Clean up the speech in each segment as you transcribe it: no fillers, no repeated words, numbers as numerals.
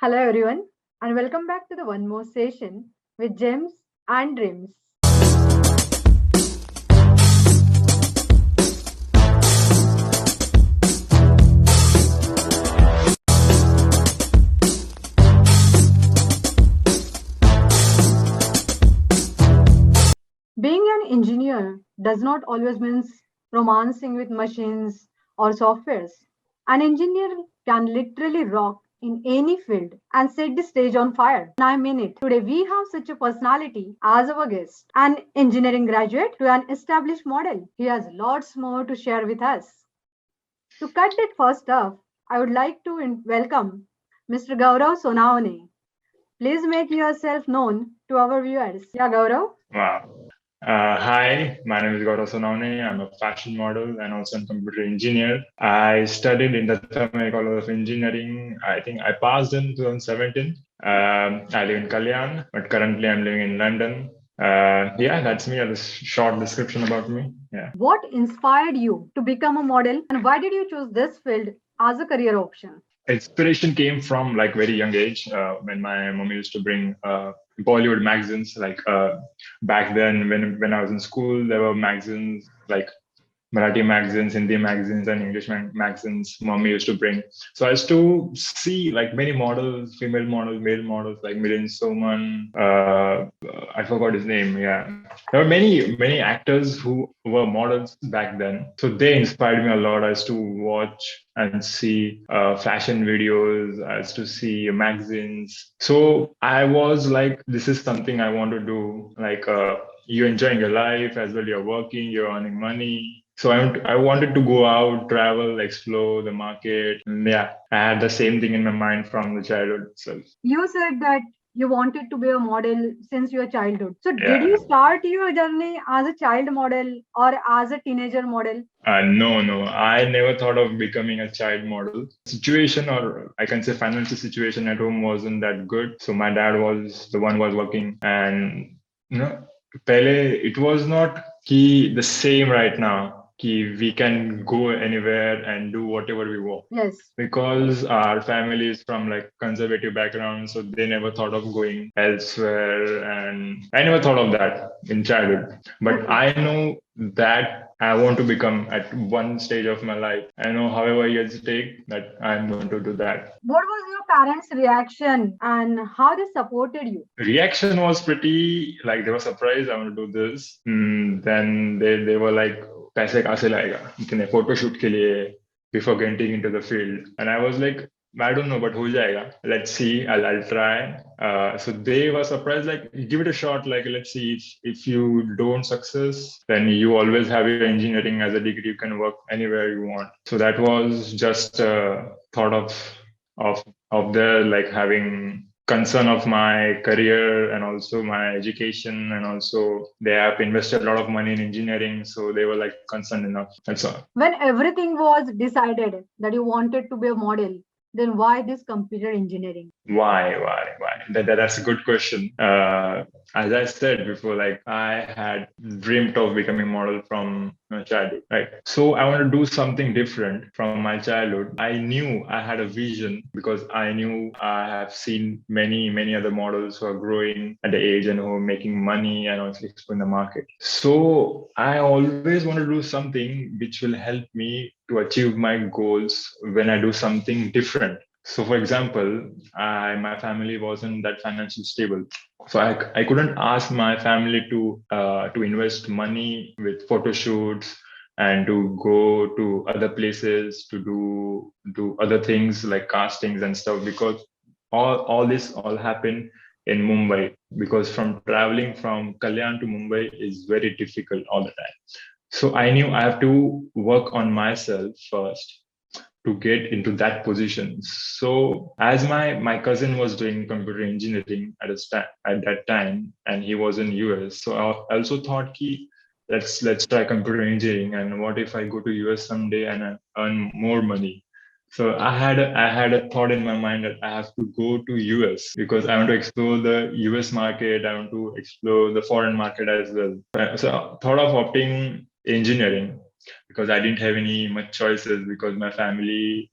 Hello, everyone, and welcome back to the one more session with Gems and Dreams. Being an engineer does not always mean romancing with machines or softwares. An engineer can literally rock in any field and set the stage on fire. And I mean it. Today we have such a personality as our guest, an engineering graduate to an established model. He has lots more to share with us. To cut it first off, I would like to welcome Mr. Gaurav Sonawane. Please make yourself known to our viewers. Yeah, Gaurav. Wow. Hi, my name is Gaurav Sonawane. I'm a fashion model and also a computer engineer. I studied in the Tamil College of Engineering. I think I passed in 2017. I live in Kalyan, but currently I'm living in London. Yeah, that's me. A short description about me. Yeah. What inspired you to become a model and why did you choose this field as a career option? Inspiration came from like very young age when my mom used to bring Bollywood magazines. Back then, when I was in school, there were magazines like Marathi magazines, Hindi magazines, and English magazines. Mommy used to bring. So I used to see like many models, female models, male models, like Milind Soman. I forgot his name. Yeah, there were many actors who were models back then. So they inspired me a lot. I used to watch and see fashion videos. I used to see magazines. So I was like, this is something I want to do. You're enjoying your life as well. You're working. You're earning money. So I wanted to go out, travel, explore the market. And yeah, I had the same thing in my mind from the childhood itself. You said that you wanted to be a model since your childhood. So, did Yeah. you start your journey as a child model or as a teenager model? No. I never thought of becoming a child model. Situation, or I can say financial situation at home wasn't that good. So my dad was the one who was working, and you know, Pele, it was not the same right now. We can go anywhere and do whatever we want Yes. because our family is from like conservative background, so they never thought of going elsewhere, and I never thought of that in childhood. But Okay. I know that I want to become at one stage of my life. I know however years take that I'm going to do that. What was your parents' reaction and how they supported you? Reaction was pretty like they were surprised I want to do this. Then they were like, पैसे कहाँ से लाएगा इतने photo shoot के लिए before getting into the field, and I was like, I don't know, but हो जाएगा. Let's see. I'll try. So they were surprised, like, give it a shot. Like, let's see if you don't success, then you always have your engineering as a degree. You can work anywhere you want. So that was just thought of of their like having concern of my career and also my education, and also they have invested a lot of money in engineering, so they were like concerned enough. That's all. When everything was decided that you wanted to be a model, then why this computer engineering? Why that's a good question. As I said before, like I had dreamt of becoming a model from my childhood, right? So I want to do something different from my childhood. I knew I had a vision because I knew I have seen many other models who are growing at the age and who are making money and also exploring the market. So I always want to do something which will help me to achieve my goals when I do something different. So, for example, my family wasn't that financially stable, so I couldn't ask my family to invest money with photo shoots and to go to other places to do other things like castings and stuff, because all this all happened in Mumbai, because from traveling from Kalyan to Mumbai is very difficult all the time. So I knew I have to work on myself first to get into that position. So as my cousin was doing computer engineering at that time, and he was in US, so I also thought, ki, let's try computer engineering, and what if I go to US someday and I earn more money? So I had a thought in my mind that I have to go to US because I want to explore the US market. I want to explore the foreign market as well. So I thought of opting engineering because I didn't have any much choices, because my family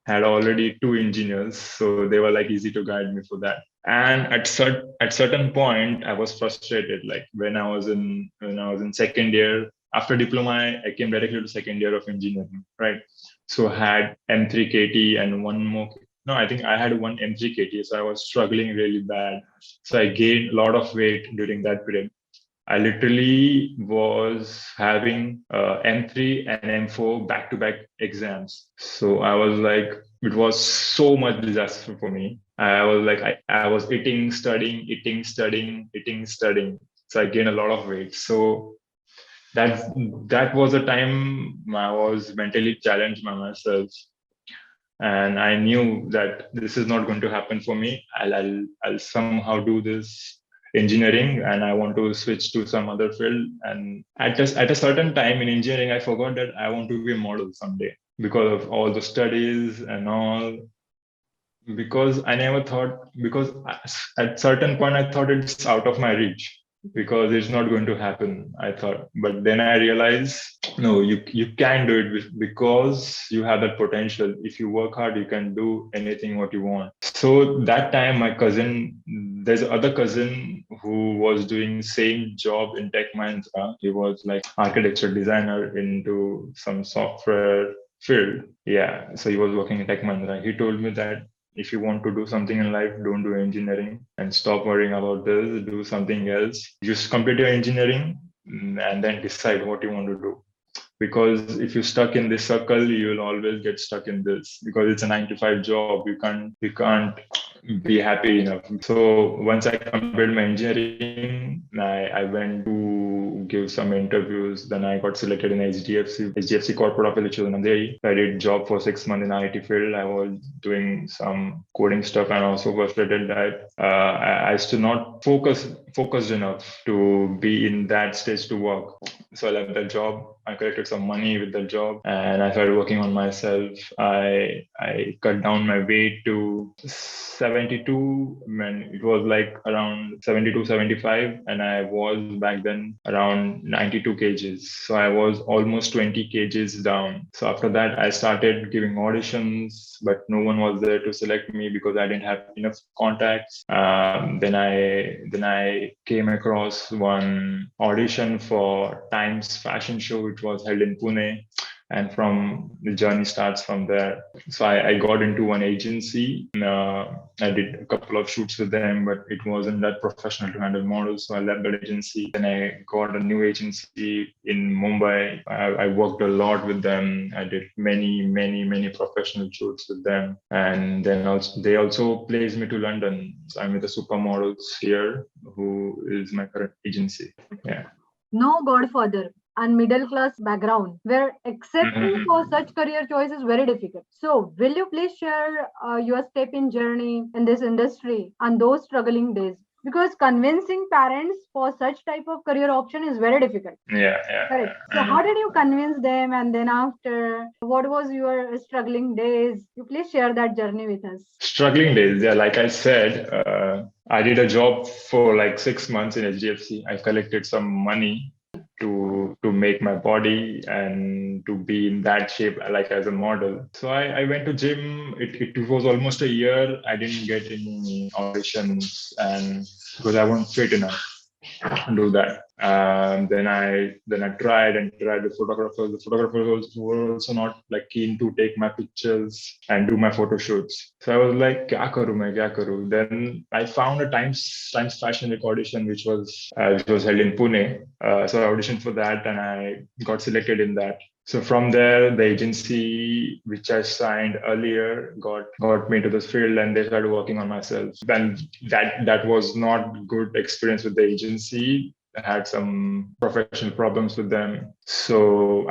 had already two engineers, so they were like easy to guide me for that. And at certain point, I was frustrated. Like when I was in second year after diploma, I came directly to second year of engineering, right? So I had M3 KT and one more. No, I think I had one M3 KT, so I was struggling really bad. So I gained a lot of weight during that period. I literally was having M3 and M4 back-to-back exams. So I was like, it was so much disaster for me. I was like, I was eating, studying, eating, studying, eating, studying. So I gained a lot of weight. So that that was a time I was mentally challenged by myself, and I knew that this is not going to happen for me. I'll somehow do this engineering, and I want to switch to some other field. And at a certain time in engineering, I forgot that I want to be a model someday because of all the studies and all. Because I never thought, because at certain point I thought it's out of my reach, because it's not going to happen, I thought. But then I realized, no, you can do it, because you have that potential. If you work hard, you can do anything what you want. So that time my cousin, there's other cousin who was doing same job in Tech Mahindra. He was like architecture designer into some software field. Yeah, so he was working in Tech Mahindra. He told me that if you want to do something in life, don't do engineering and stop worrying about this, do something else. Just complete your engineering, and then decide what you want to do. Because if you're stuck in this circle, you'll always get stuck in this, because it's a 9 to 5 job. You can't be happy enough. So once I completed my engineering, I went to give some interviews. Then I got selected in HDFC corporate office, which was in Andheri. I did job for 6 months in the IT field. I was doing some coding stuff and also frustrated that I still not focused enough to be in that stage to work. So I left that job. I collected some money with the job, and I started working on myself. I cut down my weight to 72. Man, it was like around 72, 75, and I was back then around 92 kgs. So I was almost 20 kgs down. So after that, I started giving auditions, but no one was there to select me because I didn't have enough contacts. Then I came across one audition for Times fashion show, which was held in Pune, and from the journey starts from there. So I got into one agency. I did a couple of shoots with them, but it wasn't that professional to handle models. So I left that agency. Then I got a new agency in Mumbai. I worked a lot with them. I did many professional shoots with them. And then also they also placed me to London. So I'm with the supermodels here, who is my current agency. Yeah. No godfather and middle class background where accepting Mhm. for such career choice is very difficult. So, will you please share your step in journey in this industry and those struggling days? Because convincing parents for such type of career option is very difficult. Yeah. Correct. So, how did you convince them? And then after, what was your struggling days? You please share that journey with us. Struggling days. Yeah, like I said, I did a job for like 6 months in HDFC. I collected some money to make my body and to be in that shape, like as a model. So I went to gym. It was almost a year. I didn't get any auditions, and because I wasn't fit enough do that. Then I tried and tried with photographers. The photographers were also not like keen to take my pictures and do my photo shoots. So I was like, "Kya karu main? Kya karu?" Then I found a Times Fashion Week audition, which was held in Pune. So I auditioned for that, and I got selected in that. So from there, the agency which I signed earlier got me into this field, and they started working on myself. Then that was not good experience with the agency. I had some professional problems with them. So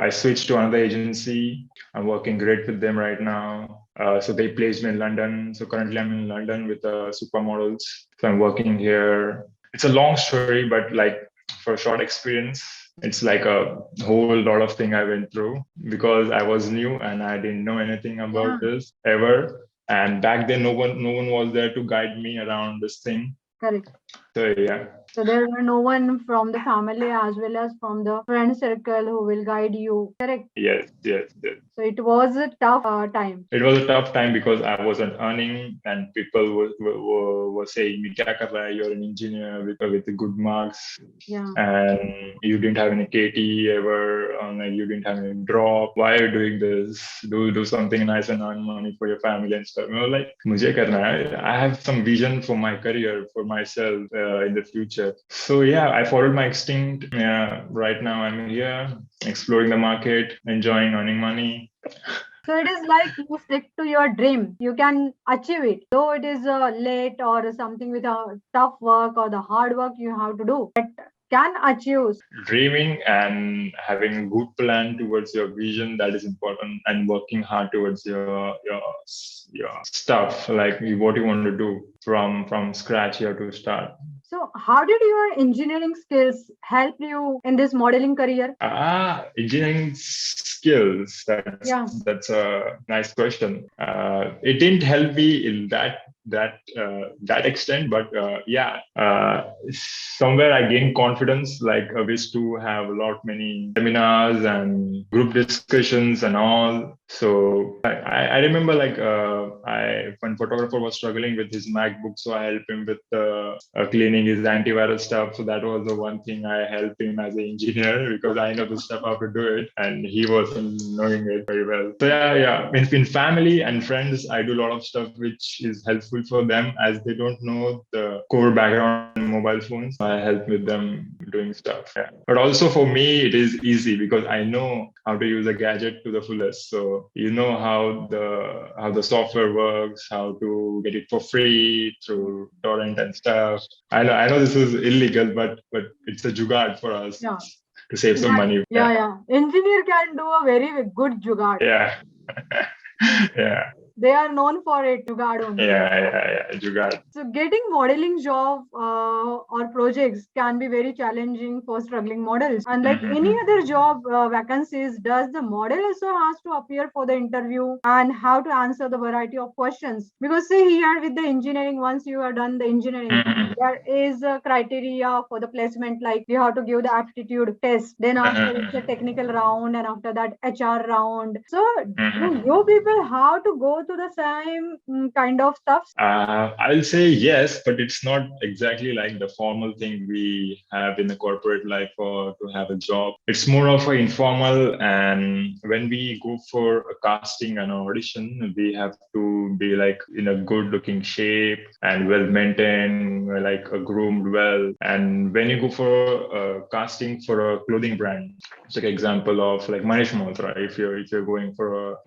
I switched to another agency. I'm working great with them right now. So they placed me in London. So currently I'm in London with supermodels. So I'm working here. It's a long story, but like for a short experience, it's like a whole lot of thing I went through because I was new and I didn't know anything Yeah, about this ever. And back then, no one was there to guide me around this thing. correct. So yeah. So there were no one from the family as well as from the friend circle who will guide you. Correct. Yes, yes, yes. So it was a tough time. It was a tough time because I wasn't earning, and people were saying, "Me kya kar raha hai? You're an engineer with good marks, Yeah. and you didn't have any KT ever, like you didn't have any drop. Why are you doing this? Do something nice and earn money for your family and stuff." You know, like मुझे करना है. I have some vision for my career, for myself in the future. So yeah, I followed my instinct. Yeah, right now I'm here exploring the market, enjoying earning money. So it is like you stick to your dream. You can achieve it. Though it is late or something with a tough work or the hard work you have to do, but can achieve. Dreaming and having a good plan towards your vision, that is important, and working hard towards your stuff, like what you want to do from scratch. You have to start. So how did your engineering skills help you in this modeling career? Engineering skills. Yeah. That's a nice question. It didn't help me in that extent, but yeah, somewhere I gained confidence. Like I used to have a lot many seminars and group discussions and all. So I remember like I when photographer was struggling with his MacBook, so I helped him with cleaning his antivirus stuff. So that was the one thing I helped him as an engineer because I know the stuff how to do it, and he wasn't knowing it very well. So yeah. In family and friends, I do a lot of stuff which is helpful for them as they don't know the core background in mobile phones. I help with them doing stuff. Yeah. But also for me, it is easy because I know how to use a gadget to the fullest. So you know how the software works, how to get it for free through torrent and stuff. I know this is illegal, but it's a jugaad for us Yeah. to save some money. Yeah. Engineer can do a very good jugaad. Yeah. Yeah. They are known for it, jugaad only. Yeah. Jugaad. So getting modeling job or projects can be very challenging for struggling models. And like any other job vacancies, does the model also has to appear for the interview and how to answer the variety of questions? Because see here with the engineering, once you are done the engineering, there is a criteria for the placement. Like you have to give the aptitude test. Then after it's a technical round, and after that HR round. So do you people have to go to the same kind of stuff? I'll say yes, but it's not exactly like the formal thing we have in the corporate life or to have a job. It's more of an informal. And when we go for a casting and audition, we have to be like in a good looking shape and well maintained, like groomed well. And when you go for casting for a clothing brand, it's like example of like Manish Malhotra. If you're going for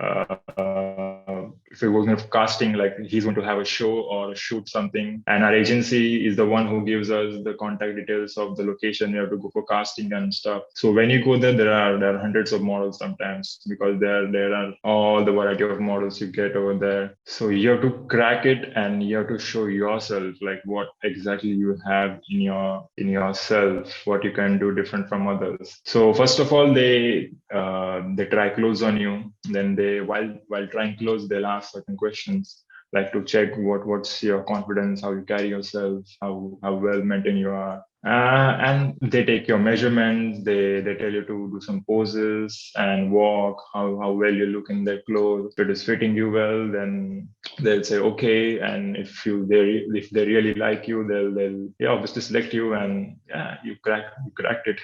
if you're going for casting, like he's going to have a show or shoot something, and our agency is the one who gives us the contact details of the location you have to go for casting and stuff. So when you go there, there are hundreds of models sometimes because there are all the variety of models you get over there. So you have to crack it and you have to show yourself like what exactly you have in yourself, what you can do different from others. So first of all, they try clothes on you. Then they while trying clothes, they'll ask certain questions like to check what's your confidence, how you carry yourself, how well maintained you are. And they take your measurements. They tell you to do some poses and walk, how well you look in their clothes. If it is fitting you well, then they'll say okay. And if they really like you, they'll yeah, obviously select you, and yeah, you cracked it.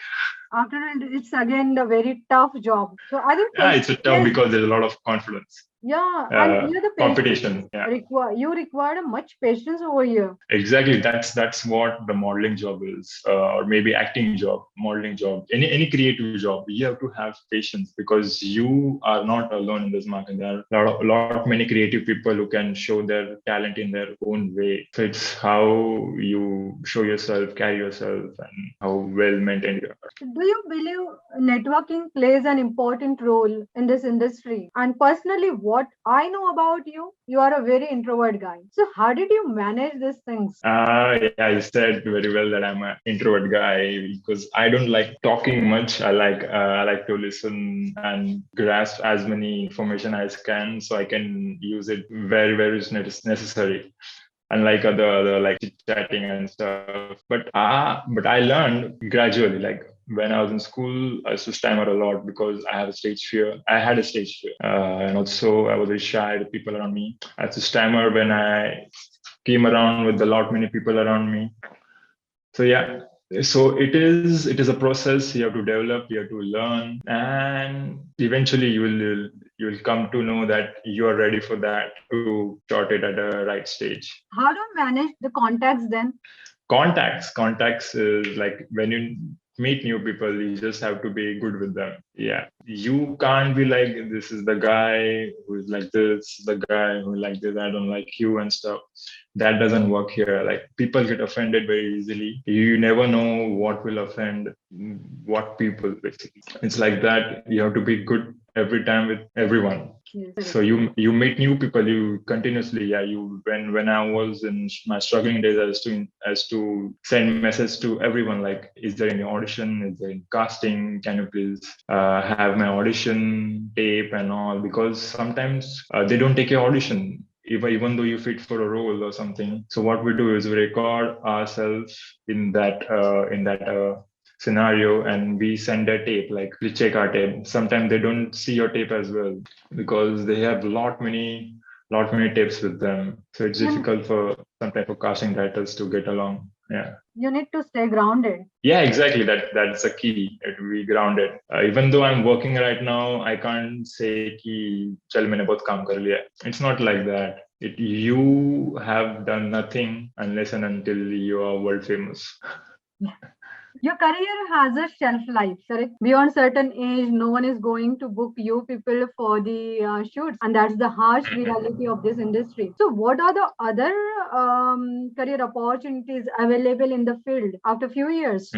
After that, it's again a very tough job. So I think Yeah, it's a tough patience, because there's a lot of confidence. yeah, and here the patience Competition. Yeah. require a much patience over here. Exactly. That's what the modeling job is, or maybe acting job, modeling job, any creative job. You have to have patience because you are not alone in this market. There are a lot of many creative people who can show their talent in their own way. So it's how you show yourself, carry yourself, and how well maintained you are. Do you believe networking plays an important role in this industry? And personally, what I know about you, you are a very introvert guy. So how did you manage these things? Yeah, I said very well that I'm an introvert guy because I don't like talking much. I like to listen and grasp as many information as can, so I can use it very very necessary. unlike other like chit chatting and stuff. But I learned gradually. Like when I was in school, I used to stammer a lot because I have a stage fear. I had a stage fear, and also I was very shy with people around me. I used to stammer when I came around with a lot many people around me. So yeah, so it is a process. You have to develop, you have to learn, and eventually you will come to know that you are ready for that to short it at a right stage. How do you manage the contacts then? Contacts is like when you meet new people, you just have to be good with them. Yeah, you can't be like, this is the guy who is like this, the guy who is like this, I don't like you and stuff. That doesn't work here. Like people get offended very easily. You never know what will offend what people, basically. It's like that. You have to be good every time with everyone. Yes. So you meet new people, you continuously. Yeah, you when I was in my struggling days, I used to send message to everyone, like, is there any audition, is there any casting, can you please have my audition tape and all, because sometimes they don't take your audition even though you fit for a role or something. So what we do is we record ourselves in that scenario, and we send a tape, like we check our tape. Sometimes they don't see your tape as well because they have lot many tapes with them, so it's You, difficult for sometimes for casting directors to get along. Yeah, you need to stay grounded. yeah, exactly. That's the key, to be grounded. Even though I'm working right now, I can't say ki chal maine bahut kaam kar liya. It's not like that. You have done nothing unless and until you are world famous. Your career has a shelf life, correct? Beyond certain age, no one is going to book you people for the shoots, and that's the harsh reality of this industry. So, what are the other career opportunities available in the field after few years?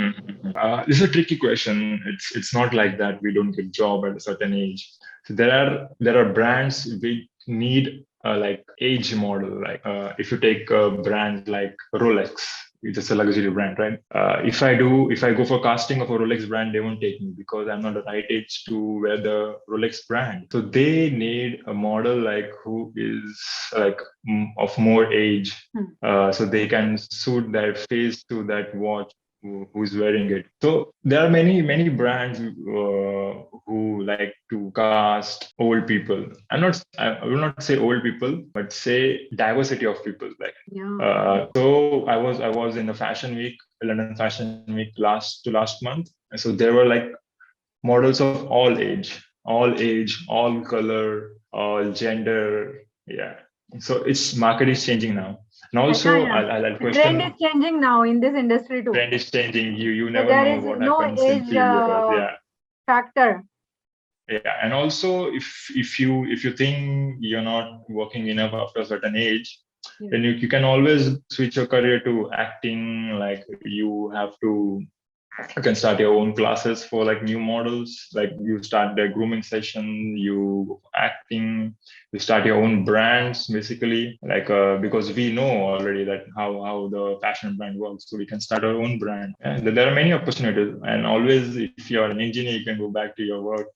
This is a tricky question. It's not like that we don't get job at a certain age. So there are brands which need like age model. Like if you take a brand like Rolex, it's just a luxury brand, right? If I go for casting of a Rolex brand, they won't take me because I'm not the right age to wear the Rolex brand. So they need a model like who is like of more age, so they can suit their face to that watch who's wearing it. So there are many brands who like to cast old people. I will not say old people, but say diversity of people. Like Yeah. so I was in a fashion week, London Fashion Week last month. And so there were like models of all color, all gender. Yeah. So its market is changing now. And Yeah, also, yeah. I'll The trend question, is changing now in this industry too. trend is changing. You So never there know is what no happens in age few years. Yeah. factor. Yeah. And also, if you think you're not working enough after a certain age, Yeah. then you can always switch your career to acting. Like you can start your own classes for like new models. Like you start the grooming session, you acting, you start your own brands, basically. Like because we know already that how the fashion brand works, so we can start our own brand. And there are many opportunities, and always if you're an engineer, you can go back to your work.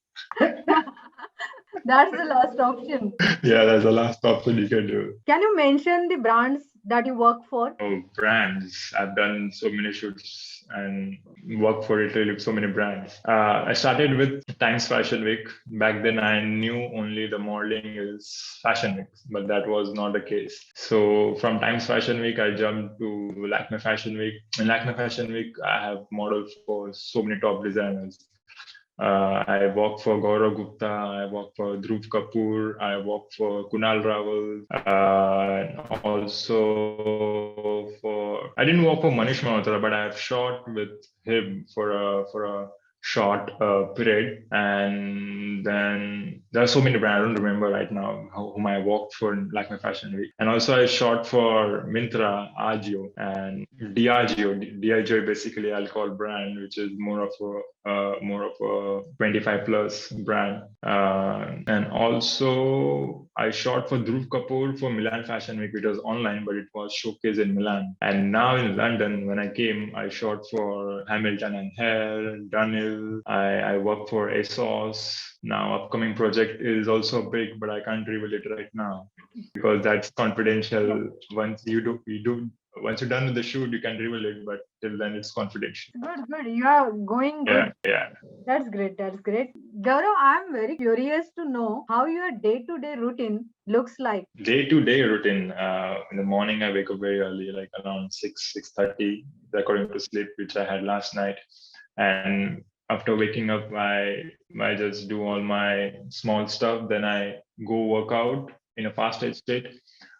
That's the last option. Yeah, that's the last option you can do. Can you mention the brands that you work for? Oh, brands. I've done so many shoots and worked for literally so many brands. I started with Times Fashion Week. Back then, I knew only the modeling is Fashion Week, but that was not the case. So from Times Fashion Week, I jumped to Lakme Fashion Week. In Lakme Fashion Week, I have modeled for so many top designers. I work for Gaurav Gupta, I work for Dhruv Kapoor, I work for Kunal Rawal, and also I didn't work for Manish Malhotra, but I have shot with him for a short period. And then there are so many brands, I don't remember right now whom I worked for in Lakme Fashion Week. And also I shot for Mintra, Agio, and Diageo. Diageo basically alcohol brand, which is more of more of a 25 plus brand. And also, I shot for Dhruv Kapoor for Milan Fashion Week. It was online, but it was showcased in Milan. And now in London, when I came, I shot for Hamilton and Hare, Dunhill. I work for ASOS. Now, upcoming project is also big, but I can't reveal it right now because that's confidential. Once you're done with the shoot, you can reveal it, but till then it's confidential. Good. You are going good. Yeah. That's great. Gaurav, I'm very curious to know how your day-to-day routine looks like. Day-to-day routine. In the morning, I wake up very early, like around 6:30, according to sleep, which I had last night. And after waking up, I just do all my small stuff. Then I go work out in a fasted state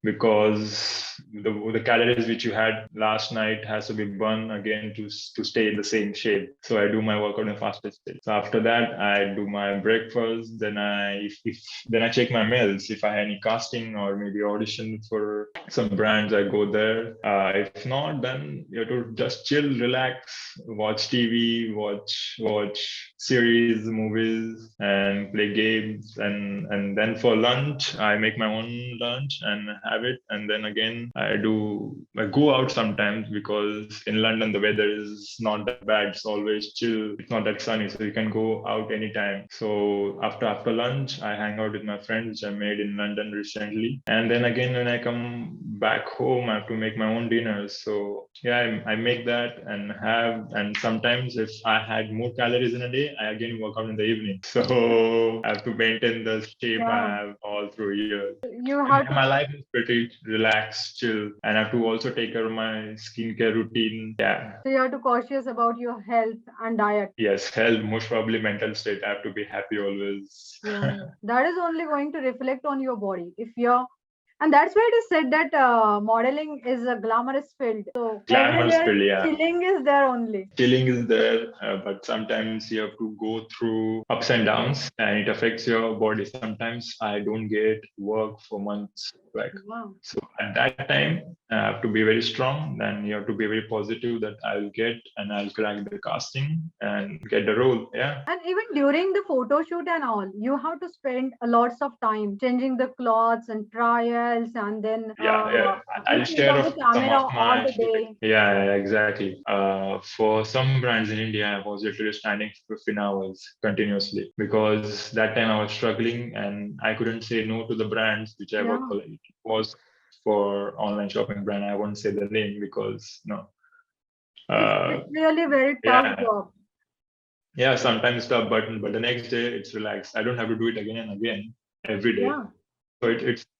because the calories which you had last night has to be burned again to stay in the same shape. So I do my workout in a fasted state. So after that, I do my breakfast. Then then I check my mails. If I have any casting or maybe audition for some brands, I go there. If not, then you have to just chill, relax, watch TV, watch series, movies, and play games. And then for lunch, I make my own lunch and have it. And then again, I go out sometimes because in London the weather is not that bad. It's always chill. It's not that sunny, so you can go out anytime. So after lunch, I hang out with my friends, which I made in London recently. And then again, when I come back home, I have to make my own dinner. So yeah, I make that and have. And sometimes if I had more calories in a day, I again work out in the evening. So I have to maintain the shape I have all through years. My life is pretty relaxed, chill, and I have to also take care of my skincare routine. Yeah. So you have to cautious about your health and diet. Yes, health, most probably mental state. I have to be happy always. Yeah. That is only going to reflect on your body. And that's why it is said that modeling is a glamorous field. So Glamorous everywhere field, yeah. chilling is there only. Chilling is there, but sometimes you have to go through ups and downs, and it affects your body. Sometimes I don't get work for months. So at that time, I have to be very strong. Then you have to be very positive that I'll get and I'll crack the casting and get the role. Yeah. And even during the photo shoot and all, you have to spend a lots of time changing the clothes and trials, and then I'll in front share of of the some camera of all my the shooting. day. Yeah, exactly. For some brands in India, I was literally standing for 15 hours continuously because that time I was struggling and I couldn't say no to the brands which I work for. Like, it was for online shopping brand. I won't say the name because no. It's really very tough job. Yeah, sometimes tough, but the next day it's relaxed. I don't have to do it again and again every day. Yeah. So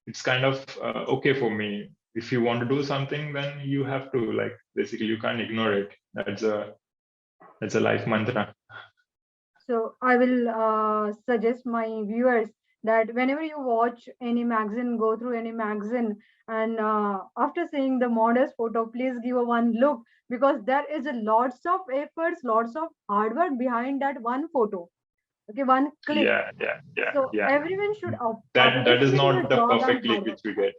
it's kind of okay for me. If you want to do something, then you have to, like, basically you can't ignore it. That's a life mantra. So I will suggest my viewers that whenever you watch any magazine, go through any magazine, and after seeing the model's photo, please give a one look, because there is a lots of efforts, lots of hard work behind that one photo. Okay, one click. So everyone should That is appreciate not your the job and perfect click hard work. which we get.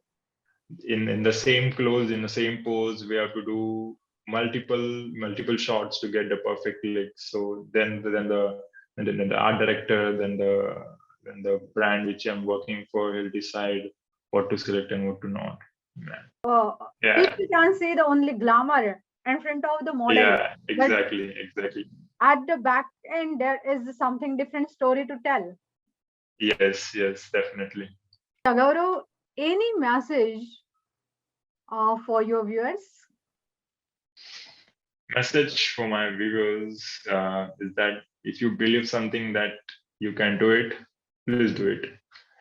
In the same clothes, in the same pose, we have to do multiple shots to get the perfect click. So then the art director, then the brand which I'm working for will decide what to select and what to not. People can see the only glamour in front of the model. Yeah, exactly. At the back end, there is something different story to tell. Yes, definitely. Gaurav, any message for your viewers? Message for my viewers is that if you believe something that you can do it, please do it.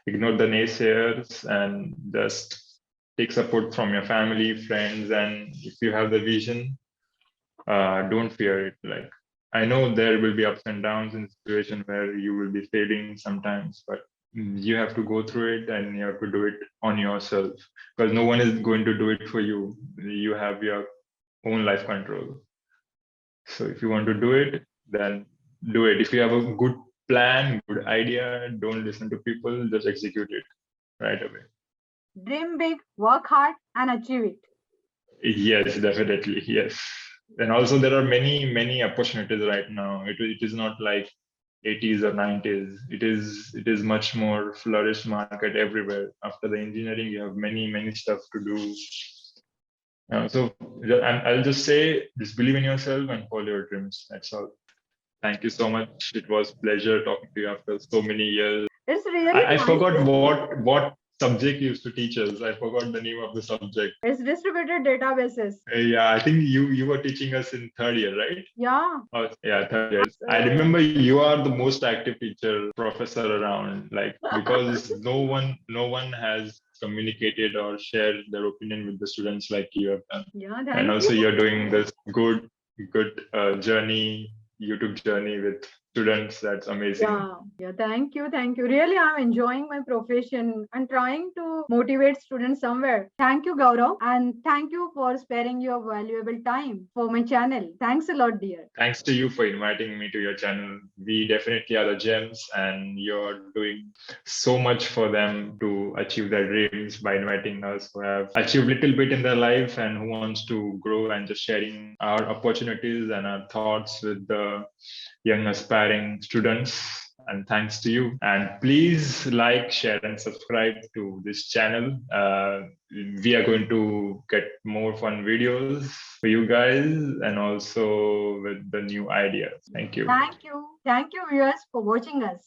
Ignore the naysayers and just take support from your family, friends, and if you have the vision, don't fear it. Like, I know there will be ups and downs in situation where you will be failing sometimes, but you have to go through it and you have to do it on yourself because no one is going to do it for you. You have your own life control. So if you want to do it, then do it. If you have a good plan, good idea, don't listen to people, just execute it right away. Dream big, work hard, and achieve it. Yes, definitely. Yes. And also there are many opportunities right now. It is not like 80s or 90s. It is much more flourished market everywhere. After the engineering, you have many stuff to do. So and I'll just say, just believe in yourself and follow your dreams. That's all. Thank you so much. It was pleasure talking to you after so many years. It's really I nice. forgot what subject you used to teach us. I forgot the name of the subject. It's distributed databases. Yeah, I think you were teaching us in third year, right? Yeah. Oh, yeah, third year. I remember you are the most active teacher, professor around, like because no one has communicated or shared their opinion with the students like you have done. Yeah, And thank also you. you're doing this good journey, YouTube journey with students. That's amazing. Yeah, thank you, thank you. Really, I'm enjoying my profession and trying to motivate students somewhere. Thank you, Gaurav, and thank you for sparing your valuable time for my channel. Thanks a lot, dear. Thanks to you for inviting me to your channel. We definitely are the gems, and you're doing so much for them to achieve their dreams by inviting us who have achieved little bit in their life and who wants to grow, and just sharing our opportunities and our thoughts with the young aspiring students. And thanks to you. And please like, share, and subscribe to this channel. We are going to get more fun videos for you guys, and also with the new ideas. Thank you. Thank you. Thank you, viewers, for watching us.